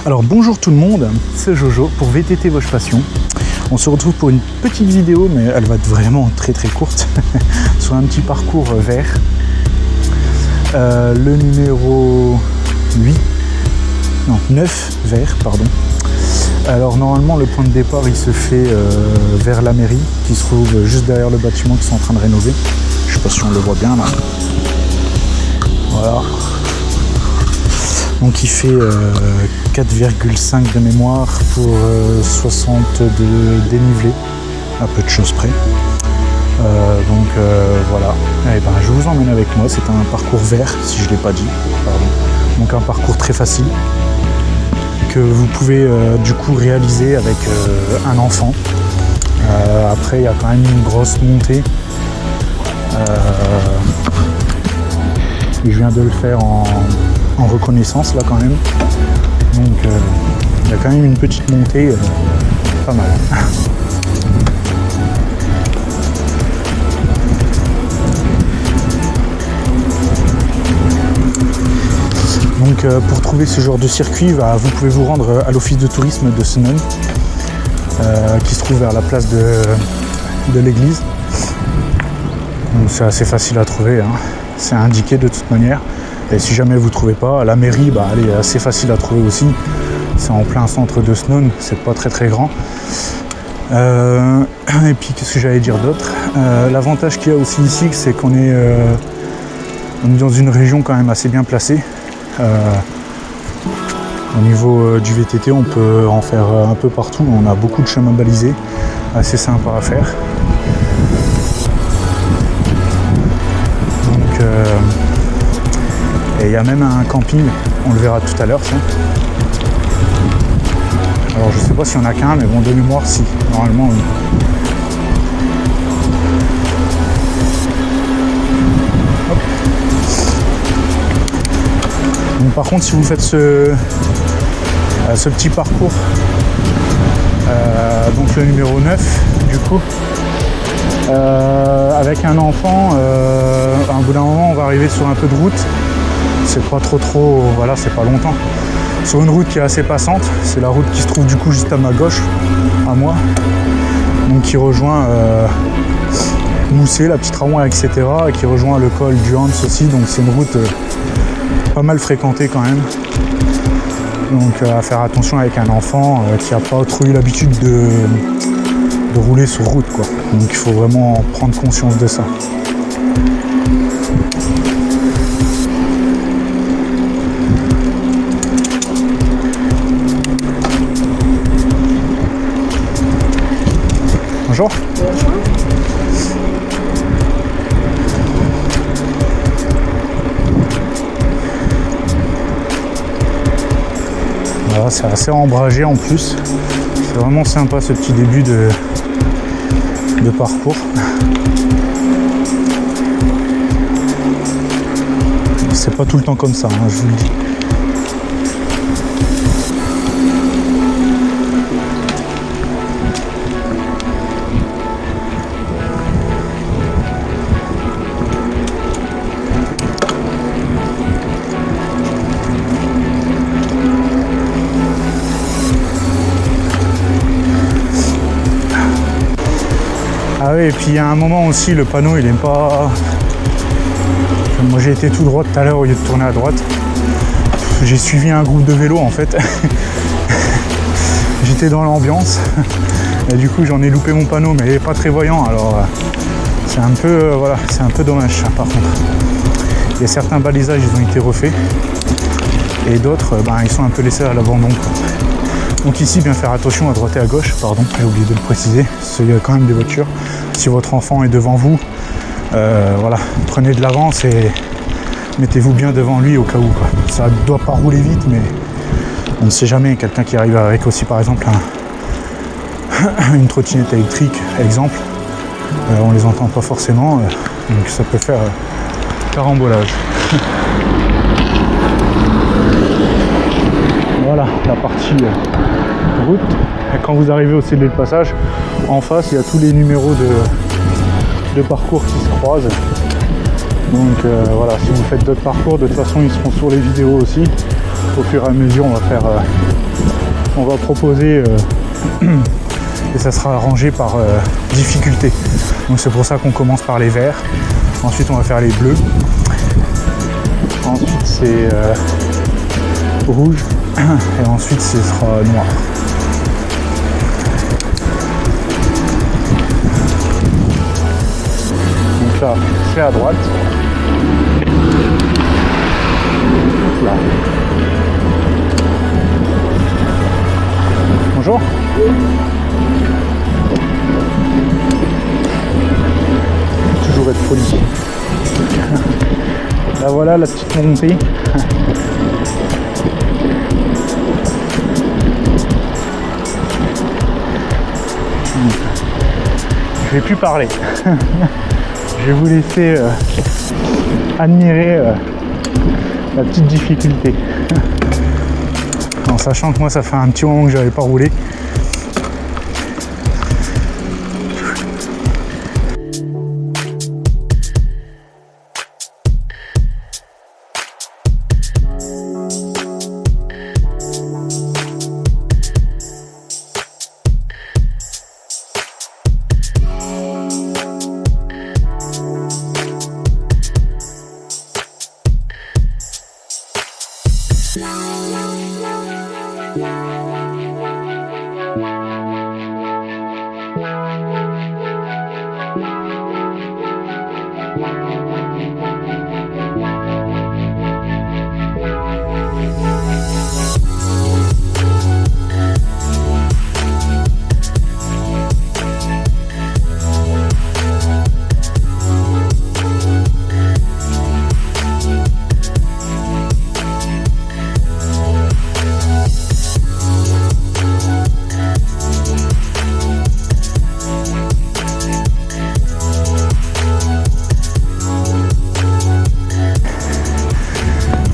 Alors bonjour tout le monde, c'est Jojo pour VTT Vosges Passion. On se retrouve pour une petite vidéo, mais elle va être vraiment très courte, sur un petit parcours vert. Le numéro 9 vert, pardon. Alors normalement le point de départ il se fait vers la mairie, qui se trouve juste derrière le bâtiment qu'ils sont en train de rénover. Je sais pas si on le voit bien là. Voilà. Donc il fait 4,5 de mémoire pour 60 de dénivelé, à peu de choses près. Voilà. Et ben, je vous emmène avec moi, c'est un parcours vert, si je ne l'ai pas dit. Pardon. Donc un parcours très facile, que vous pouvez du coup réaliser avec un enfant. Après il y a quand même une grosse montée. Et je viens de le faire en reconnaissance là quand même, donc il y a quand même une petite montée pas mal. Donc pour trouver ce genre de circuit, vous pouvez vous rendre à l'office de tourisme de Senones, qui se trouve vers la place de l'église. Donc c'est assez facile à trouver, hein. C'est indiqué de toute manière. Et si jamais vous ne trouvez pas, la mairie, elle est assez facile à trouver aussi. C'est en plein centre de Senones, c'est pas très grand. Et puis qu'est-ce que j'allais dire d'autre, l'avantage qu'il y a aussi ici, c'est qu'on est dans une région quand même assez bien placée. Au niveau du VTT, on peut en faire un peu partout. On a beaucoup de chemins balisés, assez sympa à faire. Et il y a même un camping, on le verra tout à l'heure. Alors je sais pas s'il y en a qu'un, mais bon, de mémoire si, normalement oui. Hop. Donc par contre si vous faites ce petit parcours, donc le numéro 9 du coup, avec un enfant, à un bout d'un moment on va arriver sur un peu de route. C'est pas trop, voilà, c'est pas longtemps. Sur une route qui est assez passante, c'est la route qui se trouve du coup juste à ma gauche, à moi. Donc qui rejoint Moussé, la petite Raouin, etc. Et qui rejoint le col du Hans aussi. Donc c'est une route pas mal fréquentée quand même. Donc à faire attention avec un enfant qui n'a pas trop eu l'habitude de rouler sur route, quoi. Donc il faut vraiment prendre conscience de ça. Bonjour. Voilà, c'est assez ombragé en plus. C'est vraiment sympa ce petit début de parcours. C'est pas tout le temps comme ça, hein, je vous le dis. Ah oui, et puis il y a un moment aussi, le panneau il est pas... Moi j'ai été tout droit tout à l'heure au lieu de tourner à droite. J'ai suivi un groupe de vélo en fait. J'étais dans l'ambiance. Et du coup j'en ai loupé mon panneau, mais il n'est pas très voyant, alors c'est un peu, voilà, c'est un peu dommage ça, par contre. Il y a certains balisages, ils ont été refaits. Et d'autres, ils sont un peu laissés à l'abandon. Donc ici, bien faire attention à droite et à gauche, pardon, j'ai oublié de le préciser, parce qu'il y a quand même des voitures. Si votre enfant est devant vous, voilà, prenez de l'avance et mettez-vous bien devant lui au cas où, quoi. Ça ne doit pas rouler vite, mais on ne sait jamais. Quelqu'un qui arrive avec aussi, par exemple, une trottinette électrique, exemple, on les entend pas forcément, donc ça peut faire carambolage. Voilà la partie route. Et quand vous arrivez au cellule de passage, en face il y a tous les numéros de parcours qui se croisent. Donc voilà, si vous faites d'autres parcours, de toute façon ils seront sur les vidéos aussi. Au fur et à mesure on va faire on va proposer et ça sera rangé par difficulté. Donc c'est pour ça qu'on commence par les verts, ensuite on va faire les bleus, ensuite c'est rouge et ensuite ce sera noir. Donc là c'est à droite. Là. Bonjour. Toujours être poli. Là voilà la petite montée. Je vais plus parler. Je vais vous laisser admirer la petite difficulté. En sachant que moi ça fait un petit moment que j'avais pas roulé.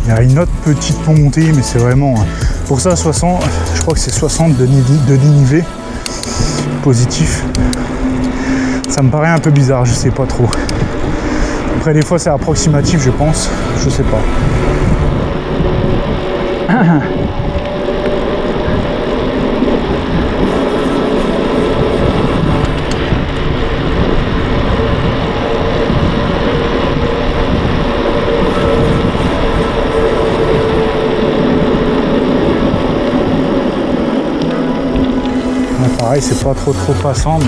Il y a une autre petite montée, mais c'est vraiment pour ça 60, je crois que c'est 60 de dénivelé positif. Ça me paraît un peu bizarre, je sais pas trop. Après des fois c'est approximatif je pense, je sais pas. Pareil, c'est pas trop passant, mais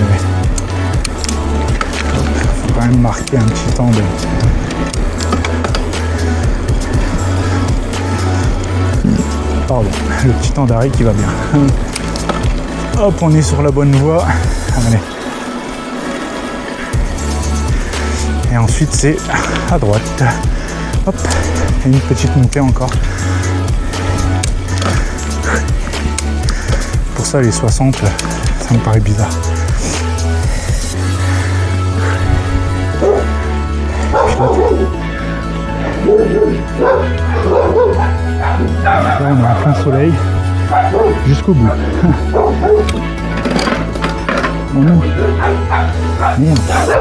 faut quand même marquer un petit temps de... Pardon, le petit temps d'arrêt qui va bien. Hop, on est sur la bonne voie. Allez. Et ensuite c'est à droite. Hop, et une petite montée encore. Pour ça les 60, ça me paraît bizarre. Là on est en plein soleil jusqu'au bout.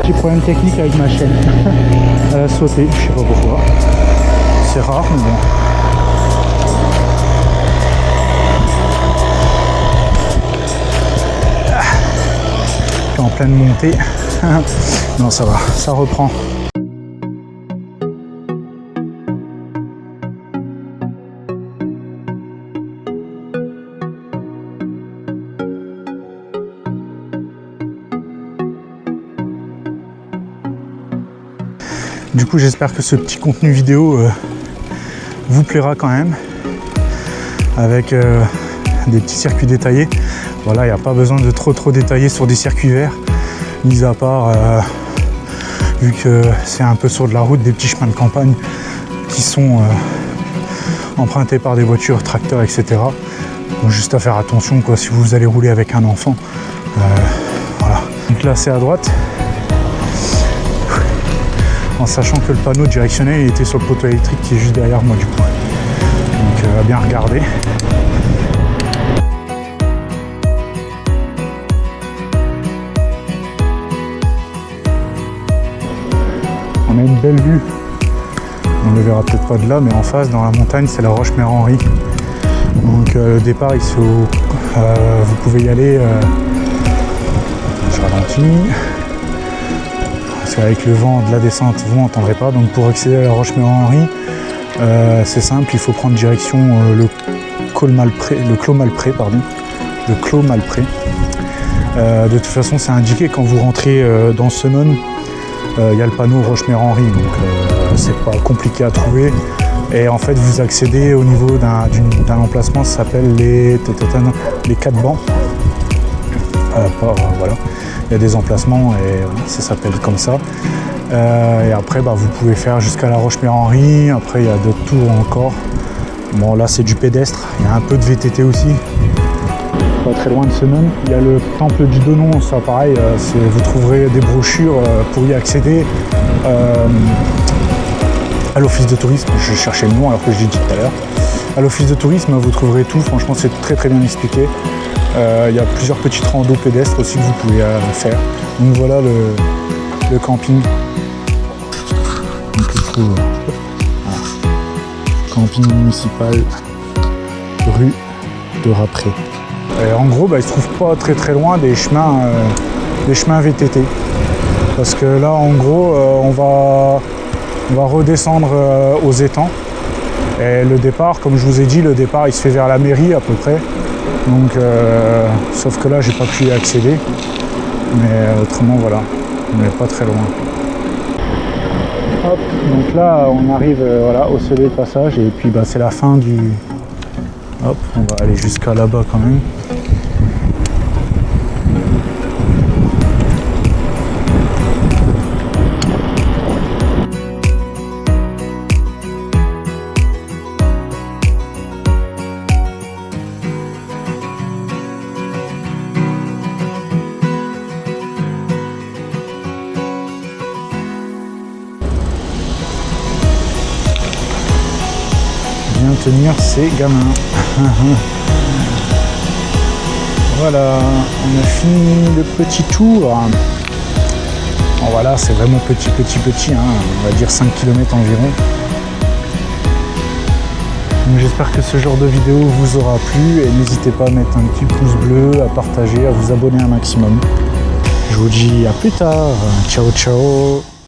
Petit problème technique avec ma chaîne. Elle a sauté, je sais pas pourquoi. C'est rare mais bon. En pleine montée. Non, ça va, ça reprend. Du coup, j'espère que ce petit contenu vidéo vous plaira quand même, avec des petits circuits détaillés. Voilà, il n'y a pas besoin de trop détailler sur des circuits verts, mis à part, vu que c'est un peu sur de la route, des petits chemins de campagne qui sont empruntés par des voitures, tracteurs, etc. Donc juste à faire attention quoi, si vous allez rouler avec un enfant. Voilà. Donc là c'est à droite, en sachant que le panneau directionnel il était sur le poteau électrique qui est juste derrière moi du coup. Donc à bien regarder. On a une belle vue, on ne le verra peut-être pas de là, mais en face dans la montagne c'est la Roche Mère Henri. Donc le départ il se Vous pouvez y aller, je ralentis, parce qu'avec le vent de la descente, vous n'entendrez pas. Donc pour accéder à la Roche-Mère-Henri, c'est simple, il faut prendre direction le Clos Malpré. De toute façon, c'est indiqué quand vous rentrez dans Senones, il y a le panneau Roche-Mère-Henri, donc c'est pas compliqué à trouver. Et en fait, vous accédez au niveau d'un emplacement, ça s'appelle les 4 bancs. Voilà, il y a des emplacements et ça s'appelle comme ça. Et après, vous pouvez faire jusqu'à la Roche-Mère-Henri. Après, il y a d'autres tours encore. Bon, là, c'est du pédestre. Il y a un peu de VTT aussi. Pas très loin de Senones. Il y a le temple du Donon, ça pareil. Vous trouverez des brochures pour y accéder. À l'office de tourisme, je cherchais le nom alors que je l'ai dit tout à l'heure. À l'office de tourisme, vous trouverez tout. Franchement, c'est très très bien expliqué. Il y a plusieurs petites randos pédestres aussi que vous pouvez faire. Donc voilà le camping. Donc, camping municipal rue de Rapré. Et en gros, il se trouve pas très très loin des chemins VTT. Parce que là, en gros, on va redescendre aux étangs. Et le départ, comme je vous ai dit, le départ il se fait vers la mairie à peu près. Donc, sauf que là, j'ai pas pu y accéder. Mais autrement, voilà, on n'est pas très loin. Hop, donc là, on arrive au seuil de passage et puis c'est la fin du... Hop, on va aller jusqu'à là-bas quand même. Tenir ces gamins. Voilà, on a fini le petit tour. Bon, voilà, c'est vraiment petit, on va dire 5 km environ. Donc j'espère que ce genre de vidéo vous aura plu et n'hésitez pas à mettre un petit pouce bleu, à partager, à vous abonner un maximum. Je vous dis à plus tard. Ciao, ciao.